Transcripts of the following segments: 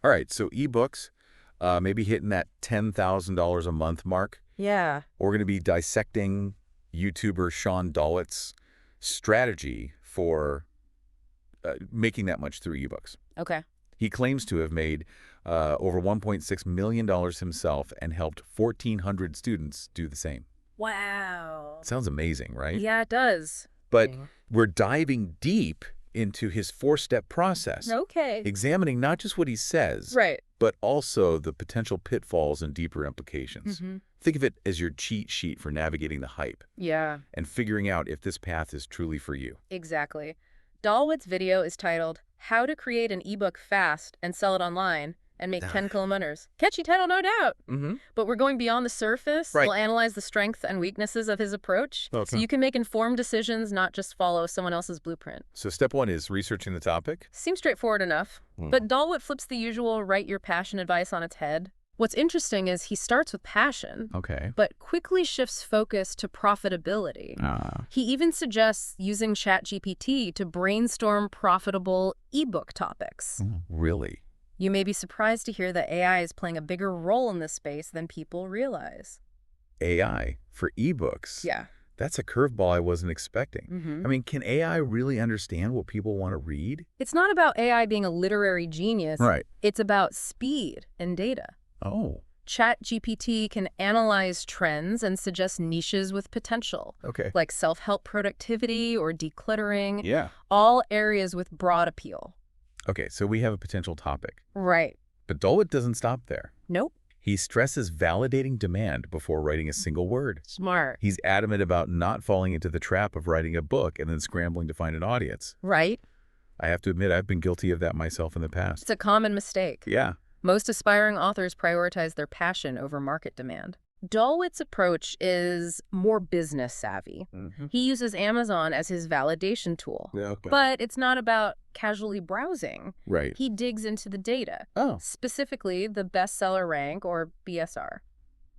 All right, so eBooks, maybe hitting that $10,000 a month mark. Yeah. We're going to be dissecting YouTuber Sean Dollwet's strategy for making that much through eBooks. Okay. He claims to have made over $1.6 million himself and helped 1,400 students do the same. Wow. Sounds amazing, right? Yeah, it does. But we're diving deep into his four-step process, Okay. examining not just what he says, Right. but also the potential pitfalls and deeper implications. Think of it as your cheat sheet for navigating the hype Yeah, and figuring out if this path is truly for you. exactly. Dollwet's video is titled, How to Create an eBook Fast and Sell It Online and Make 10 Kilometers. Catchy title, no doubt. But we're going beyond the surface. Right. We'll analyze the strengths and weaknesses of his approach so you can make informed decisions, not just follow someone else's blueprint. So step one is researching the topic. Seems straightforward enough. But Dollwet flips the usual write your passion advice on its head. What's interesting is he starts with passion, Okay. but quickly shifts focus to profitability. He even suggests using ChatGPT to brainstorm profitable ebook topics. Really? You may be surprised to hear that AI is playing a bigger role in this space than people realize. AI for ebooks? Yeah. That's a curveball I wasn't expecting. I mean, can AI really understand what people want to read? It's not about AI being a literary genius. Right. It's about speed and data. Oh, ChatGPT can analyze trends and suggest niches with potential, okay. like self-help productivity or decluttering, Yeah. all areas with broad appeal. Okay, so we have a potential topic. Right. But Dollwet doesn't stop there. Nope. He stresses validating demand before writing a single word. Smart. He's adamant about not falling into the trap of writing a book and then scrambling to find an audience. Right? I have to admit, I've been guilty of that myself in the past. It's a common mistake. Yeah. Most aspiring authors prioritize their passion over market demand. Dollwet's approach is more business savvy. He uses Amazon as his validation tool. Okay. But it's not about casually browsing. Right. He digs into the data, Oh. specifically the bestseller rank, or BSR.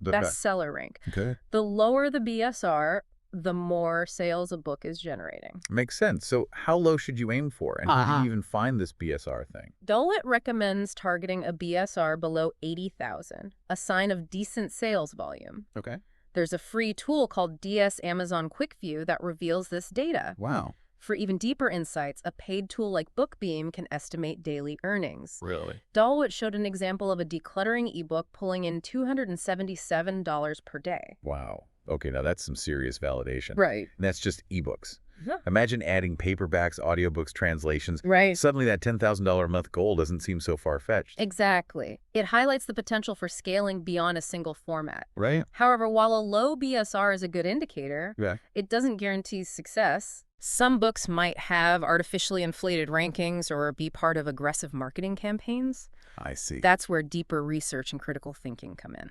Bestseller rank. Okay. The lower the BSR, the more sales a book is generating. Makes sense. So how low should you aim for? And how do you even find this BSR thing? Dollwet recommends targeting a BSR below 80,000, a sign of decent sales volume. Okay. There's a free tool called DS Amazon Quick View that reveals this data. Wow. For even deeper insights, a paid tool like BookBeam can estimate daily earnings. Really? Dollwet showed an example of a decluttering ebook pulling in $277 per day. Wow. Okay, now that's some serious validation. Right. And that's just ebooks. Yeah. Imagine adding paperbacks, audiobooks, translations. Right. Suddenly that $10,000 a month goal doesn't seem so far-fetched. Exactly. It highlights the potential for scaling beyond a single format. Right? However, while a low BSR is a good indicator, Yeah. it doesn't guarantee success. Some books might have artificially inflated rankings or be part of aggressive marketing campaigns. I see. That's where deeper research and critical thinking come in.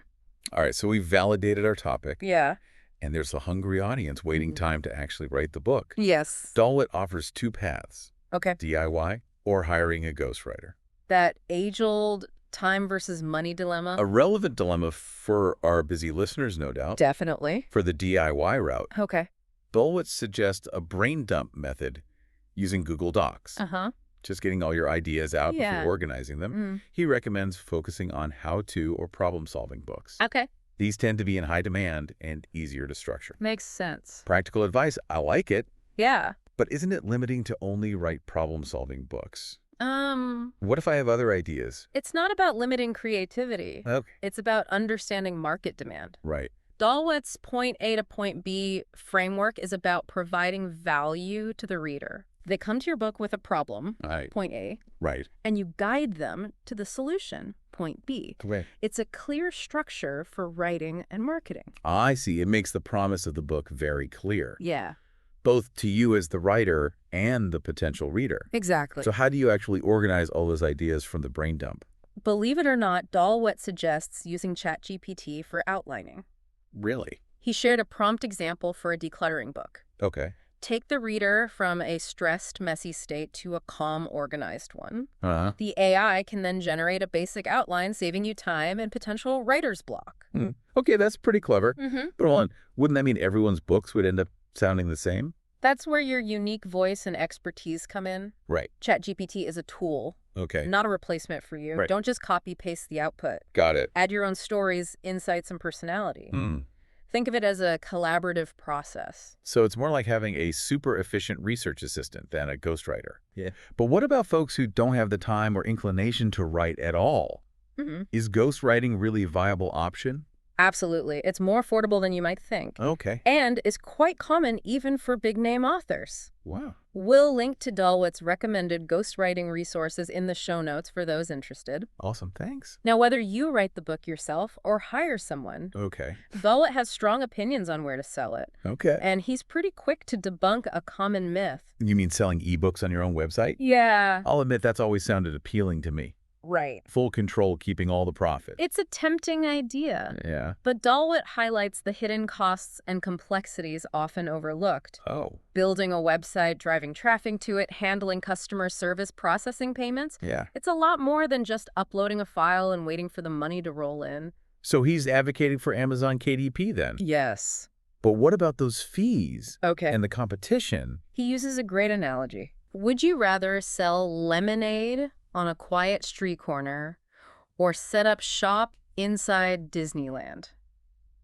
All right, so we've validated our topic, Yeah. and there's a hungry audience waiting time to actually write the book. Yes. Dollwet offers two paths, Okay. DIY or hiring a ghostwriter. That age-old time versus money dilemma. A relevant dilemma for our busy listeners, no doubt. Definitely. For the DIY route, Okay. Dollwet suggests a brain dump method using Google Docs. Uh-huh. Just getting all your ideas out Yeah. before organizing them. He recommends focusing on how-to or problem-solving books. Okay. These tend to be in high demand and easier to structure. Makes sense. Practical advice, I like it, Yeah. but isn't it limiting to only write problem-solving books? What if I have other ideas? It's not about limiting creativity. Okay. It's about understanding market demand. Right. Dollwet's point A to point B framework is about providing value to the reader. They come to your book with a problem, Right. point A, Right. and you guide them to the solution, point B. Right. It's a clear structure for writing and marketing. I see. It makes the promise of the book very clear, Yeah, both to you as the writer and the potential reader. exactly. So how do you actually organize all those ideas from the brain dump? Believe it or not, Dollwet suggests using ChatGPT for outlining. Really? He shared a prompt example for a decluttering book. Okay. Take the reader from a stressed, messy state to a calm, organized one. Uh-huh. The AI can then generate a basic outline, saving you time and potential writer's block. Okay, that's pretty clever. Mm-hmm. But hold on, wouldn't that mean everyone's books would end up sounding the same? That's where your unique voice and expertise come in. Right. ChatGPT is a tool, Okay. not a replacement for you. Right. Don't just copy-paste the output. Got it. Add your own stories, insights, and personality. Think of it as a collaborative process. So it's more like having a super efficient research assistant than a ghostwriter. Yeah. But what about folks who don't have the time or inclination to write at all? Is ghostwriting really a viable option? Absolutely. It's more affordable than you might think. Okay. And is quite common even for big-name authors. Wow. We'll link to Dollwet's recommended ghostwriting resources in the show notes for those interested. Awesome. Thanks. Now, whether you write the book yourself or hire someone, Okay. Dollwet has strong opinions on where to sell it. Okay. And he's pretty quick to debunk a common myth. You mean selling ebooks on your own website? Yeah. I'll admit that's always sounded appealing to me. Right. Full control, keeping all the profit. It's a tempting idea. Yeah. But Dollwet highlights the hidden costs and complexities often overlooked. Oh. Building a website, driving traffic to it, handling customer service, processing payments. Yeah. It's a lot more than just uploading a file and waiting for the money to roll in. So he's advocating for Amazon KDP then? Yes. But what about those fees Okay. and the competition? He uses a great analogy. Would you rather sell lemonade on a quiet street corner or set up shop inside Disneyland?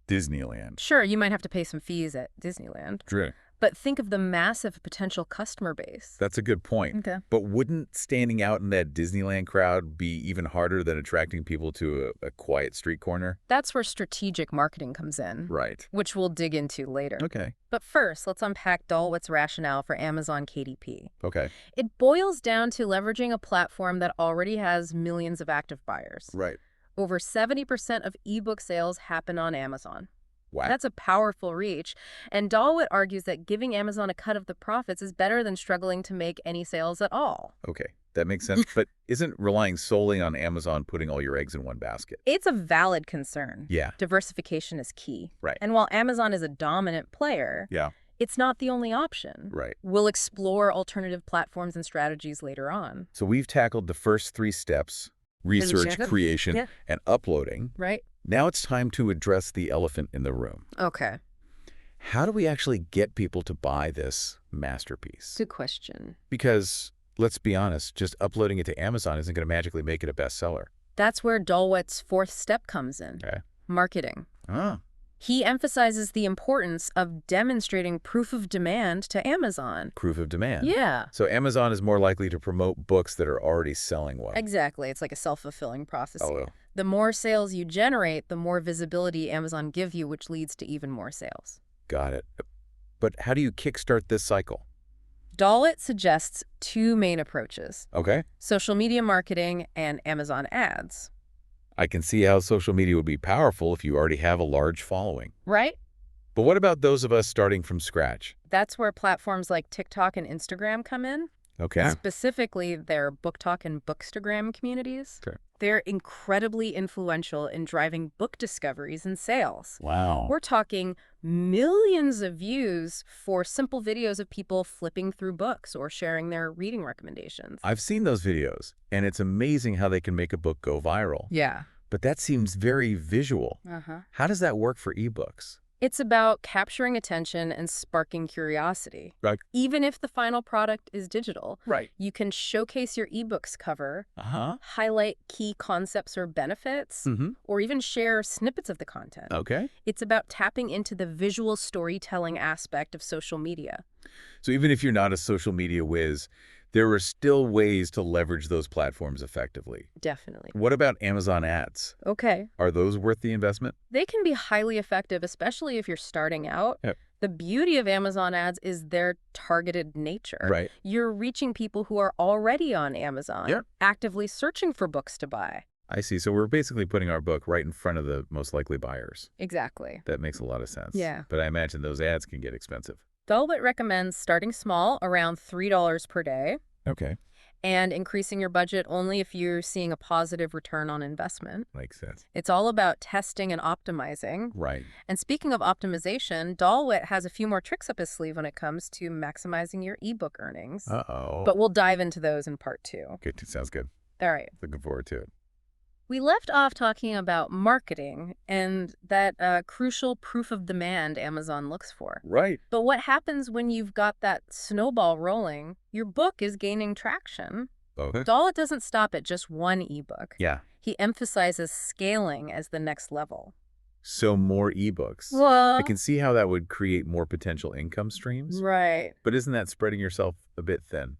Disneyland. Sure, you might have to pay some fees at Disneyland, True. but think of the massive potential customer base. That's a good point. Okay. But wouldn't standing out in that Disneyland crowd be even harder than attracting people to a quiet street corner? That's where strategic marketing comes in, Right. which we'll dig into later. Okay. But first, let's unpack Dollwet's rationale for Amazon KDP. Okay. It boils down to leveraging a platform that already has millions of active buyers. Right. Over 70% of ebook sales happen on Amazon. Wow. That's a powerful reach, and Dollwet argues that giving Amazon a cut of the profits is better than struggling to make any sales at all. Okay. That makes sense. But isn't relying solely on Amazon putting all your eggs in one basket? It's a valid concern. Yeah. Diversification is key. Right. And while Amazon is a dominant player, Yeah. it's not the only option. Right. We'll explore alternative platforms and strategies later on. So we've tackled the first 3 steps: research, creation, Yeah. and uploading. Right? Now it's time to address the elephant in the room. Okay. How do we actually get people to buy this masterpiece? Good question. Because, let's be honest, just uploading it to Amazon isn't going to magically make it a bestseller. That's where Dollwet's 4th step comes in. Okay. Marketing. Ah. He emphasizes the importance of demonstrating proof of demand to Amazon. Proof of demand. Yeah. So Amazon is more likely to promote books that are already selling well. Exactly. It's like a self-fulfilling process. Oh, well. The more sales you generate, the more visibility Amazon gives you, which leads to even more sales. Got it. But how do you kickstart this cycle? Dollwet suggests 2 main approaches: Okay. social media marketing and Amazon ads. I can see how social media would be powerful if you already have a large following. Right? But what about those of us starting from scratch? That's where platforms like TikTok and Instagram come in. Okay. Specifically, their Book Talk and Bookstagram communities. Okay. They're incredibly influential in driving book discoveries and sales. Wow. We're talking millions of views for simple videos of people flipping through books or sharing their reading recommendations. I've seen those videos, and it's amazing how they can make a book go viral. Yeah. But that seems very visual. How does that work for ebooks? It's about capturing attention and sparking curiosity. Right. Even if the final product is digital, Right. you can showcase your eBooks cover, Uh-huh. highlight key concepts or benefits, Mm-hmm. or even share snippets of the content. Okay. It's about tapping into the visual storytelling aspect of social media. So even if you're not a social media whiz, there are still ways to leverage those platforms effectively. Definitely. What about Amazon ads? Okay. Are those worth the investment? They can be highly effective, especially if you're starting out. Yep. The beauty of Amazon ads is their targeted nature. Right. You're reaching people who are already on Amazon, Yep. actively searching for books to buy. I see. So we're basically putting our book right in front of the most likely buyers. Exactly. That makes a lot of sense. Yeah. But I imagine those ads can get expensive. Dollwet recommends starting small, around $3 per day, Okay. and increasing your budget only if you're seeing a positive return on investment. Makes sense. It's all about testing and optimizing. Right. And speaking of optimization, Dollwet has a few more tricks up his sleeve when it comes to maximizing your ebook earnings. Uh-oh. But we'll dive into those in part 2. Okay, sounds good. All right. Looking forward to it. We left off talking about marketing and that crucial proof of demand Amazon looks for. Right. But what happens when you've got that snowball rolling? Your book is gaining traction. Okay. Dollwet doesn't stop at just one ebook. Yeah. He emphasizes scaling as the next level. So more eBooks. Well, I can see how that would create more potential income streams. right. But isn't that spreading yourself a bit thin?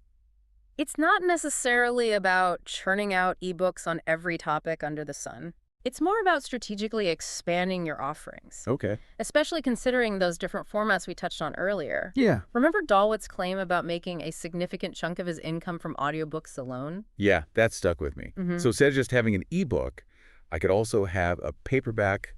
It's not necessarily about churning out ebooks on every topic under the sun. It's more about strategically expanding your offerings, Okay. especially considering those different formats we touched on earlier. Yeah. Remember Dollwet's claim about making a significant chunk of his income from audiobooks alone? Yeah, that stuck with me. So instead of just having an ebook, I could also have a paperback,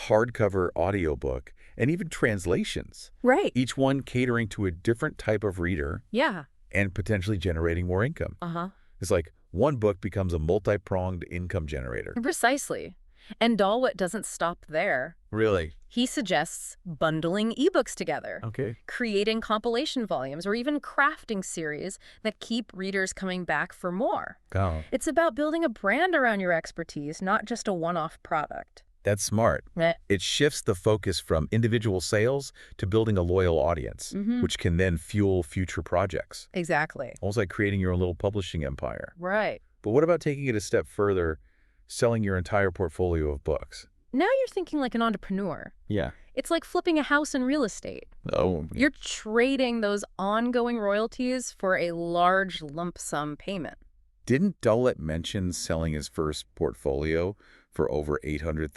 hardcover audiobook, and even translations, Right. each one catering to a different type of reader Yeah. and potentially generating more income. Uh-huh. It's like one book becomes a multi-pronged income generator. Precisely. And Dollwet doesn't stop there. Really? He suggests bundling ebooks together, Okay. creating compilation volumes, or even crafting series that keep readers coming back for more. Oh, It's about building a brand around your expertise, not just a one-off product. that's smart. Right. It shifts the focus from individual sales to building a loyal audience, which can then fuel future projects. Exactly. Almost like creating your own little publishing empire. Right. But what about taking it a step further, selling your entire portfolio of books? Now you're thinking like an entrepreneur. Yeah. It's like flipping a house in real estate. Oh, You're trading those ongoing royalties for a large lump sum payment. didn't Dollwet mention selling his first portfolio for over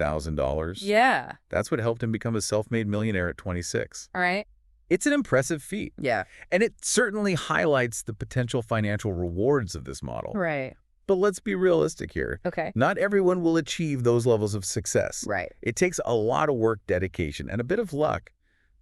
$800,000? Yeah. That's what helped him become a self-made millionaire at 26. All right. It's an impressive feat. Yeah. And it certainly highlights the potential financial rewards of this model. Right. But let's be realistic here. Okay. Not everyone will achieve those levels of success. Right. It takes a lot of work, dedication, and a bit of luck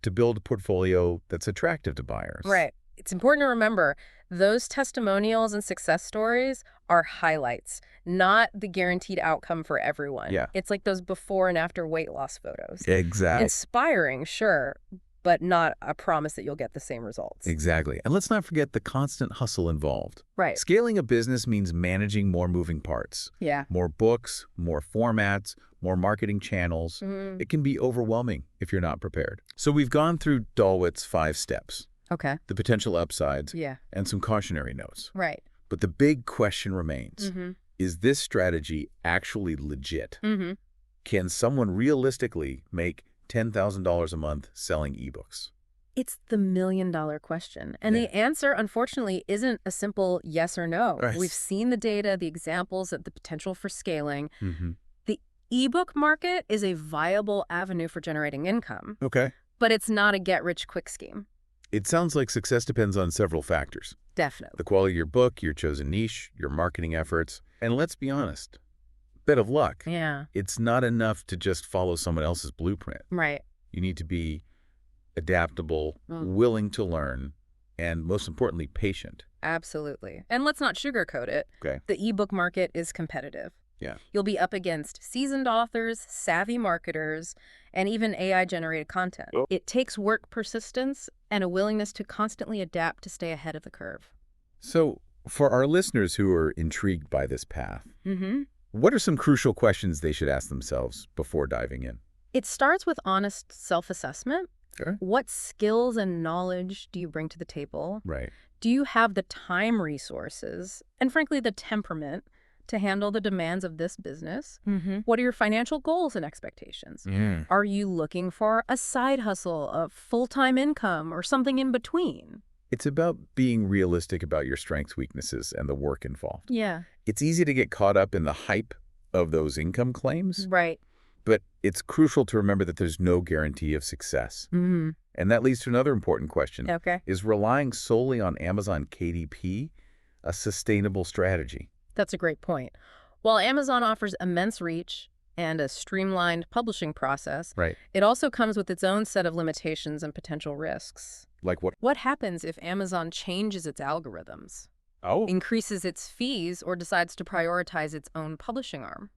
to build a portfolio that's attractive to buyers. Right. It's important to remember those testimonials and success stories are highlights, not the guaranteed outcome for everyone. Yeah. It's like those before and after weight loss photos. Exactly. Inspiring, sure, but not a promise that you'll get the same results. Exactly. And let's not forget the constant hustle involved. Right. Scaling a business means managing more moving parts. Yeah. More books, more formats, more marketing channels. It can be overwhelming if you're not prepared. So we've gone through Dollwet's 5 steps, Okay. the potential upsides, Yeah. and some cautionary notes. Right. But the big question remains, is this strategy actually legit? Can someone realistically make $10,000 a month selling ebooks? It's the million-dollar question. And the answer, unfortunately, isn't a simple yes or no. Right. We've seen the data, the examples of the potential for scaling. The ebook market is a viable avenue for generating income, Okay. but it's not a get-rich-quick scheme. It sounds like success depends on several factors. Definitely. The quality of your book, your chosen niche, your marketing efforts, and let's be honest, bit of luck. Yeah. It's not enough to just follow someone else's blueprint. Right. You need to be adaptable, willing to learn, and most importantly, patient. Absolutely. And let's not sugarcoat it. Okay. The ebook market is competitive. Yeah. You'll be up against seasoned authors, savvy marketers, and even AI-generated content. It takes work, persistence, and a willingness to constantly adapt to stay ahead of the curve. So for our listeners who are intrigued by this path, what are some crucial questions they should ask themselves before diving in? It starts with honest self-assessment. Sure. What skills and knowledge do you bring to the table? Right. Do you have the time resources and, frankly, the temperament to handle the demands of this business? What are your financial goals and expectations? Are you looking for a side hustle, a full-time income, or something in between? It's about being realistic about your strengths, weaknesses, and the work involved. Yeah. It's easy to get caught up in the hype of those income claims, Right. but it's crucial to remember that there's no guarantee of success. And that leads to another important question. Okay. Is relying solely on Amazon KDP a sustainable strategy? That's a great point. While Amazon offers immense reach and a streamlined publishing process, Right. it also comes with its own set of limitations and potential risks. Like what? What happens if Amazon changes its algorithms, Oh, increases its fees, or decides to prioritize its own publishing arm?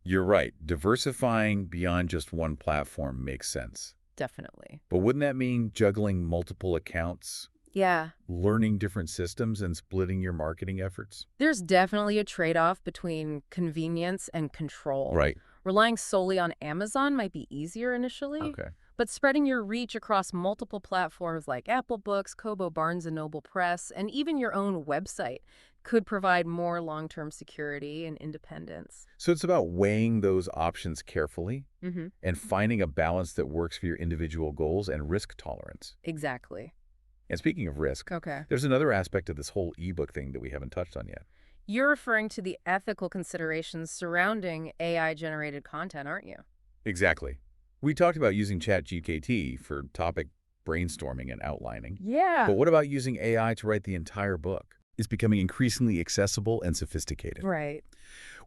you're right. Diversifying beyond just one platform makes sense. Definitely. But wouldn't that mean juggling multiple accounts Yeah. Learning different systems and splitting your marketing efforts? There's definitely a trade-off between convenience and control. Right. Relying solely on Amazon might be easier initially, Okay. but spreading your reach across multiple platforms like Apple Books, Kobo, Barnes& Noble Press, and even your own website could provide more long-term security and independence. So it's about weighing those options carefully Mm-hmm. and finding a balance that works for your individual goals and risk tolerance. Exactly. And speaking of risk, Okay. there's another aspect of this whole ebook thing that we haven't touched on yet. You're referring to the ethical considerations surrounding AI-generated content, aren't you? Exactly. We talked about using ChatGPT for topic brainstorming and outlining. Yeah. But what about using AI to write the entire book? It's becoming increasingly accessible and sophisticated. Right.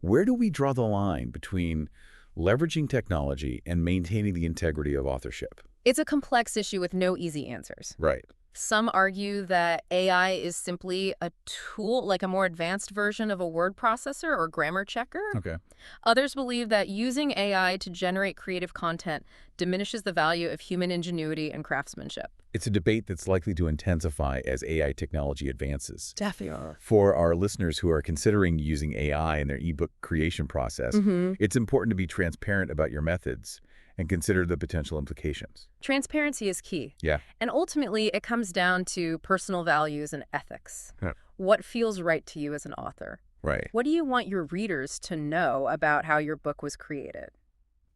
Where do we draw the line between leveraging technology and maintaining the integrity of authorship? It's a complex issue with no easy answers. Right. Some argue that AI is simply a tool, like a more advanced version of a word processor or grammar checker. Okay. Others believe that using AI to generate creative content diminishes the value of human ingenuity and craftsmanship. It's a debate that's likely to intensify as AI technology advances. Definitely. For our listeners who are considering using AI in their ebook creation process, it's important to be transparent about your methods and consider the potential implications. Transparency is key. Yeah. And ultimately, it comes down to personal values and ethics. Yeah. What feels right to you as an author? Right. What do you want your readers to know about how your book was created?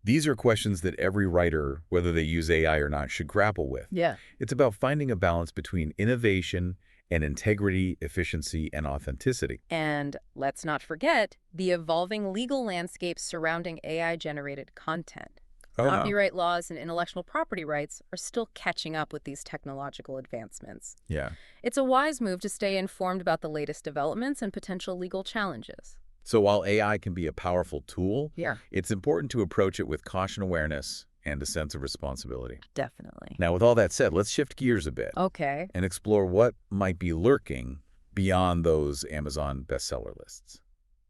These are questions that every writer, whether they use AI or not, should grapple with. Yeah. It's about finding a balance between innovation and integrity, efficiency, and authenticity. And let's not forget the evolving legal landscape surrounding AI-generated content. Copyright laws and intellectual property rights are still catching up with these technological advancements. Yeah. It's a wise move to stay informed about the latest developments and potential legal challenges. So while AI can be a powerful tool, Yeah. it's important to approach it with caution, awareness, and a sense of responsibility. Definitely. Now, with all that said, let's shift gears a bit Okay. and explore what might be lurking beyond those Amazon bestseller lists.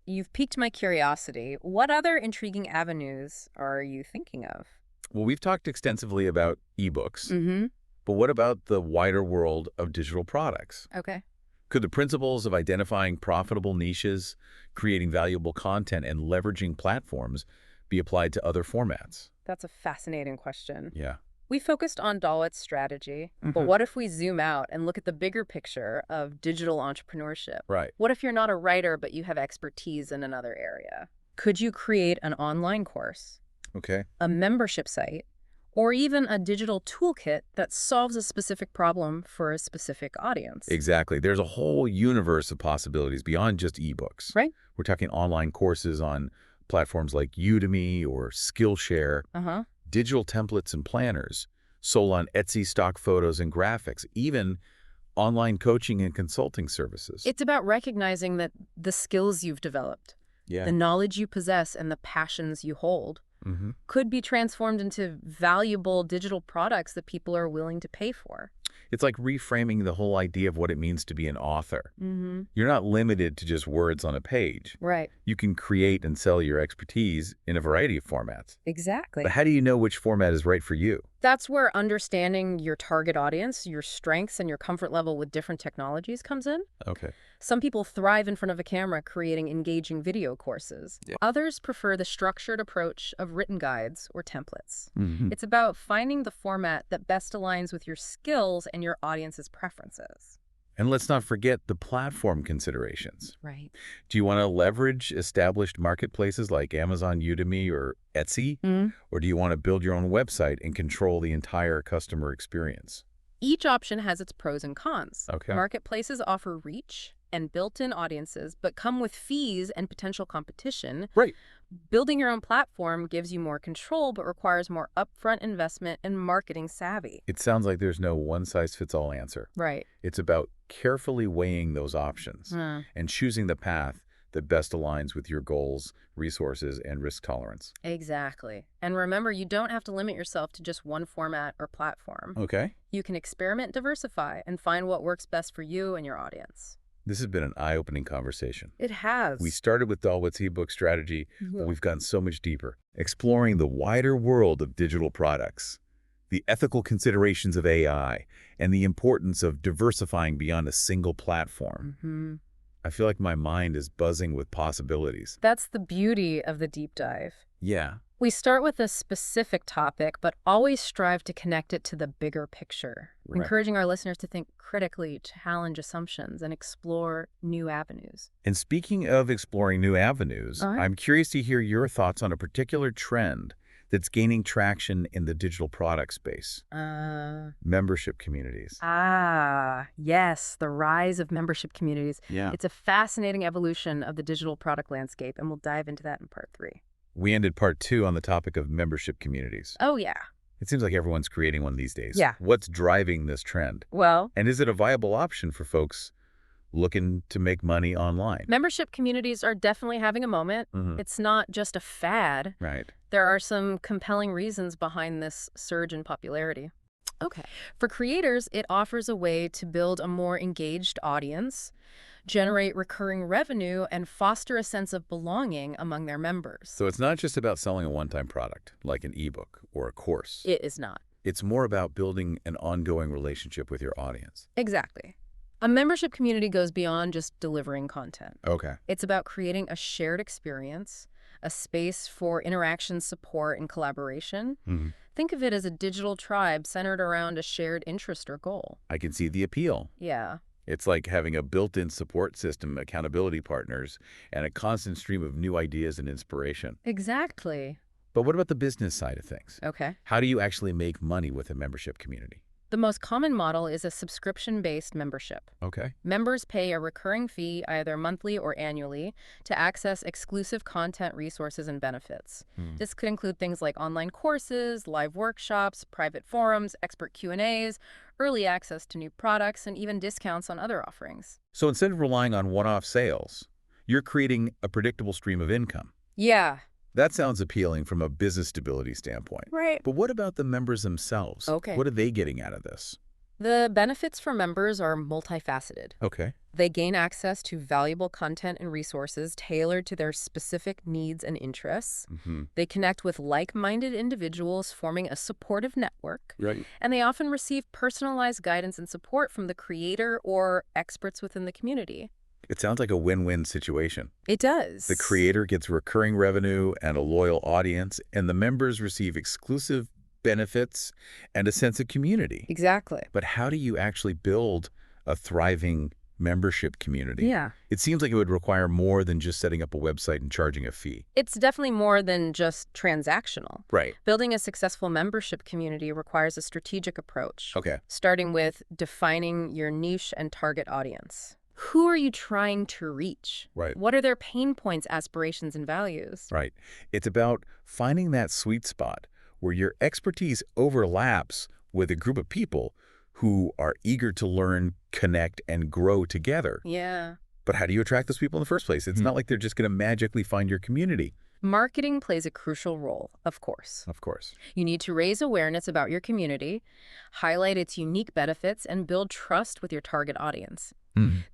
You've piqued my curiosity. What other intriguing avenues are you thinking of? Well, we've talked extensively about ebooks, Mm-hmm. but what about the wider world of digital products? Okay. Could the principles of identifying profitable niches, creating valuable content, and leveraging platforms be applied to other formats? That's a fascinating question. Yeah. We focused on Dollwet's strategy, but what if we zoom out and look at the bigger picture of digital entrepreneurship? Right. What if you're not a writer, but you have expertise in another area? Could you create an online course, Okay. a membership site, or even a digital toolkit that solves a specific problem for a specific audience? Exactly. There's a whole universe of possibilities beyond just ebooks. Right? We're talking online courses on platforms like Udemy or Skillshare, Uh-huh. digital templates and planners, sold on Etsy stock photos and graphics, even online coaching and consulting services. It's about recognizing that the skills you've developed, the knowledge you possess, and the passions you hold could be transformed into valuable digital products that people are willing to pay for. It's like reframing the whole idea of what it means to be an author. Mm-hmm. You're not limited to just words on a page. Right. You can create and sell your expertise in a variety of formats. Exactly. But how do you know which format is right for you? That's where understanding your target audience, your strengths, and your comfort level with different technologies comes in. Okay. Some people thrive in front of a camera creating engaging video courses. Yeah. Others prefer the structured approach of written guides or templates. Mm-hmm. It's about finding the format that best aligns with your skills and your audience's preferences. And let's not forget the platform considerations. Right. Do you want to leverage established marketplaces like Amazon, Udemy, or Etsy? Or do you want to build your own website and control the entire customer experience? Each option has its pros and cons. Okay. Marketplaces offer reach and built-in audiences, but come with fees and potential competition. Right. Building your own platform gives you more control, but requires more upfront investment and marketing savvy. It sounds like there's no one-size-fits-all answer. Right. It's about carefully weighing those options and choosing the path that best aligns with your goals, resources, and risk tolerance. Exactly. And remember, you don't have to limit yourself to just one format or platform. Okay. You can experiment, diversify, and find what works best for you and your audience. This has been an eye-opening conversation. It has. We started with Dollwet's ebook strategy, but we've gone so much deeper, exploring the wider world of digital products. the ethical considerations of AI, and the importance of diversifying beyond a single platform. I feel like my mind is buzzing with possibilities. That's the beauty of the deep dive. Yeah. We start with a specific topic, but always strive to connect it to the bigger picture, encouraging our listeners to think critically, challenge assumptions, and explore new avenues. And speaking of exploring new avenues, I'm curious to hear your thoughts on a particular trend that's gaining traction in the digital product space. Membership communities. Yes, the rise of membership communities. Yeah. It's a fascinating evolution of the digital product landscape, and we'll dive into that in part 3. We ended part 2 on the topic of membership communities. Oh, yeah. It seems like everyone's creating one these days. Yeah. What's driving this trend? Well, And is it a viable option for folks looking to make money online? membership communities are definitely having a moment. It's not just a fad. Right. There are some compelling reasons behind this surge in popularity. Okay. For creators, it offers a way to build a more engaged audience, generate recurring revenue, and foster a sense of belonging among their members. So it's not just about selling a one-time product, like an ebook or a course. It is not. It's more about building an ongoing relationship with your audience. Exactly. A membership community goes beyond just delivering content. Okay. It's about creating a shared experience, a space for interaction, support, and collaboration. Think of it as a digital tribe centered around a shared interest or goal. I can see the appeal. Yeah. It's like having a built-in support system, accountability partners, and a constant stream of new ideas and inspiration. Exactly. But what about the business side of things? Okay. How do you actually make money with a membership community? The most common model is a subscription-based membership. Okay. Members pay a recurring fee either monthly or annually to access exclusive content, resources, and benefits. This could include things like online courses, live workshops, private forums, expert Q&As, early access to new products, and even discounts on other offerings. So instead of relying on one-off sales, you're creating a predictable stream of income. Yeah. That sounds appealing from a business stability standpoint. Right. But what about the members themselves? Okay. What are they getting out of this? The benefits for members are multifaceted. Okay. They gain access to valuable content and resources tailored to their specific needs and interests. They connect with like-minded individuals, forming a supportive network. Right. And they often receive personalized guidance and support from the creator or experts within the community. It sounds like a win-win situation. It does. The creator gets recurring revenue and a loyal audience, and the members receive exclusive benefits and a sense of community. Exactly. But how do you actually build a thriving membership community? Yeah. It seems like it would require more than just setting up a website and charging a fee. It's definitely more than just transactional. Right. Building a successful membership community requires a strategic approach. Okay. Starting with defining your niche and target audience. Who are you trying to reach? Right. What are their pain points, aspirations, and values? Right. It's about finding that sweet spot where your expertise overlaps with a group of people who are eager to learn, connect, and grow together. Yeah. But how do you attract those people in the first place? It's not like they're just going to magically find your community. Marketing plays a crucial role, of course. Of course. You need to raise awareness about your community, highlight its unique benefits, and build trust with your target audience.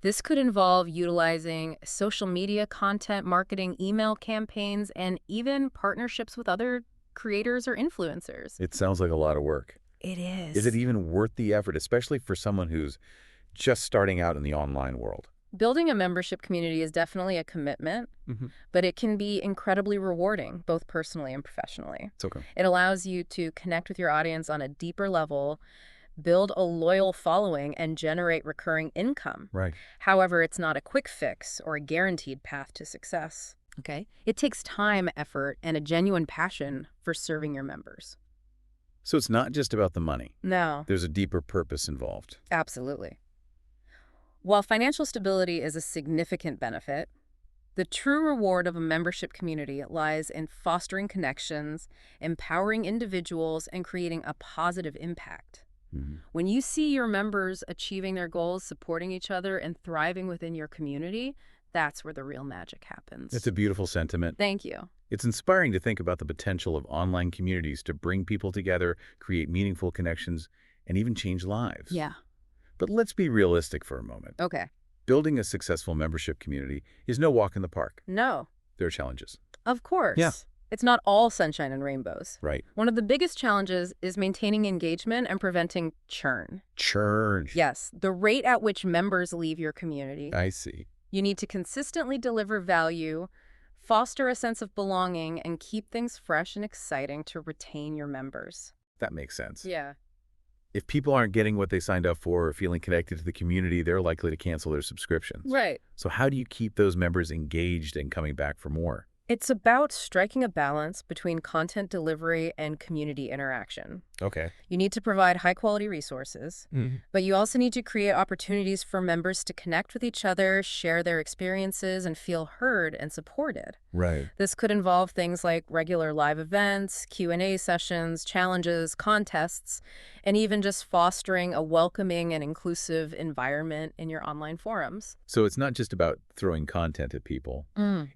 This could involve utilizing social media content, marketing, email campaigns, and even partnerships with other creators or influencers. It sounds like a lot of work. It is. Is it even worth the effort, especially for someone who's just starting out in the online world? Building a membership community is definitely a commitment, but it can be incredibly rewarding, both personally and professionally. It's okay. It allows you to connect with your audience on a deeper level, build a loyal following, and generate recurring income. Right. However, it's not a quick fix or a guaranteed path to success. Okay? It takes time, effort, and a genuine passion for serving your members. So it's not just about the money. No. There's a deeper purpose involved. Absolutely. While financial stability is a significant benefit, the true reward of a membership community lies in fostering connections, empowering individuals, and creating a positive impact. When you see your members achieving their goals, supporting each other, and thriving within your community, that's where the real magic happens. It's a beautiful sentiment. Thank you. It's inspiring to think about the potential of online communities to bring people together, create meaningful connections, and even change lives. Yeah. But let's be realistic for a moment. Okay. Building a successful membership community is no walk in the park. No. There are challenges. Of course. Yeah. It's not all sunshine and rainbows. Right. One of the biggest challenges is maintaining engagement and preventing churn. Churn. Yes, the rate at which members leave your community. I see. You need to consistently deliver value, foster a sense of belonging, and keep things fresh and exciting to retain your members. That makes sense. Yeah. If people aren't getting what they signed up for or feeling connected to the community, they're likely to cancel their subscriptions. Right. So how do you keep those members engaged and coming back for more? It's about striking a balance between content delivery and community interaction. Okay. You need to provide high-quality resources, but you also need to create opportunities for members to connect with each other, share their experiences, and feel heard and supported. Right. This could involve things like regular live events, Q&A sessions, challenges, contests, and even just fostering a welcoming and inclusive environment in your online forums. So it's not just about throwing content at people.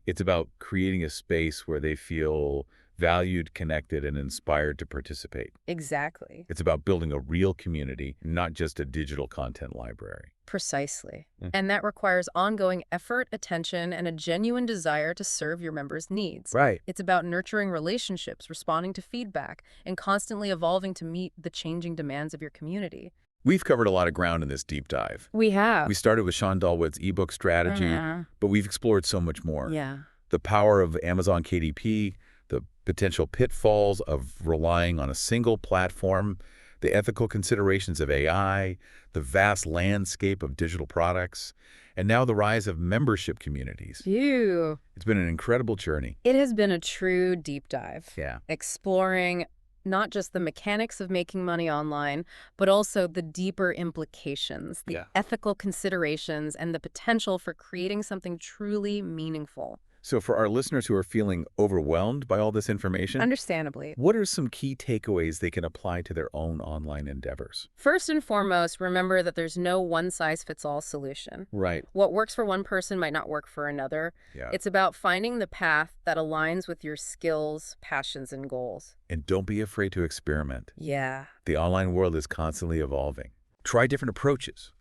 It's about creating a space where they feel valued, connected, and inspired to participate. Exactly. It's about building a real community, not just a digital content library. Precisely. And that requires ongoing effort, attention, and a genuine desire to serve your members' needs. Right. It's about nurturing relationships, responding to feedback, and constantly evolving to meet the changing demands of your community. We've covered a lot of ground in this deep dive. We have. We started with Sean Dollwet's ebook strategy, but we've explored so much more. Yeah. The power of Amazon KDP, the potential pitfalls of relying on a single platform, the ethical considerations of AI, the vast landscape of digital products, and now the rise of membership communities. Phew. It's been an incredible journey. It has been a true deep dive. Yeah. Exploring not just the mechanics of making money online, but also the deeper implications, the ethical considerations, and the potential for creating something truly meaningful. So for our listeners who are feeling overwhelmed by all this information, Understandably. what are some key takeaways they can apply to their own online endeavors? First and foremost, remember that there's no one-size-fits-all solution. Right. What works for one person might not work for another. Yeah. It's about finding the path that aligns with your skills, passions, and goals. And don't be afraid to experiment. Yeah. The online world is constantly evolving. Try different approaches,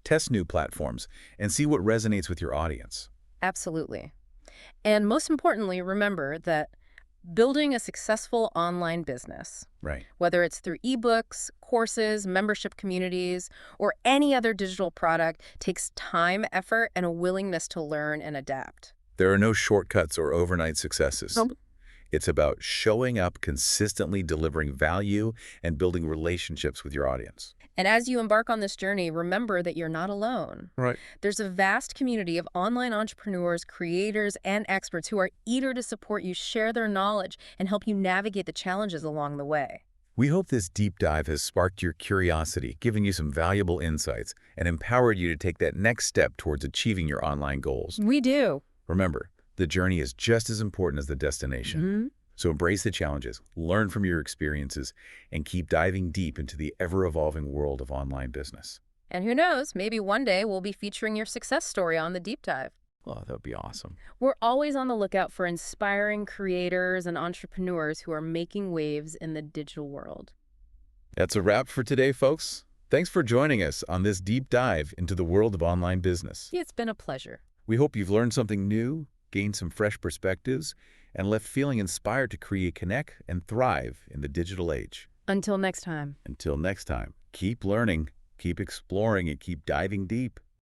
test new platforms, and see what resonates with your audience. Absolutely. And most importantly, remember that building a successful online business, Right. whether it's through eBooks, courses, membership communities, or any other digital product, takes time, effort, and a willingness to learn and adapt. There are no shortcuts or overnight successes. Nope. It's about showing up, consistently delivering value, and building relationships with your audience. And as you embark on this journey, remember that you're not alone. Right. There's a vast community of online entrepreneurs, creators, and experts who are eager to support you, share their knowledge, and help you navigate the challenges along the way. We hope this deep dive has sparked your curiosity, given you some valuable insights, and empowered you to take that next step towards achieving your online goals. We do. Remember, the journey is just as important as the destination. So embrace the challenges, learn from your experiences, and keep diving deep into the ever-evolving world of online business. And who knows, maybe one day we'll be featuring your success story on the Deep Dive. Oh, that would be awesome. We're always on the lookout for inspiring creators and entrepreneurs who are making waves in the digital world. That's a wrap for today, folks. Thanks for joining us on this deep dive into the world of online business. It's been a pleasure. We hope you've learned something new, gained some fresh perspectives, and left feeling inspired to create, connect, and thrive in the digital age. Until next time. Until next time, keep learning, keep exploring, and keep diving deep.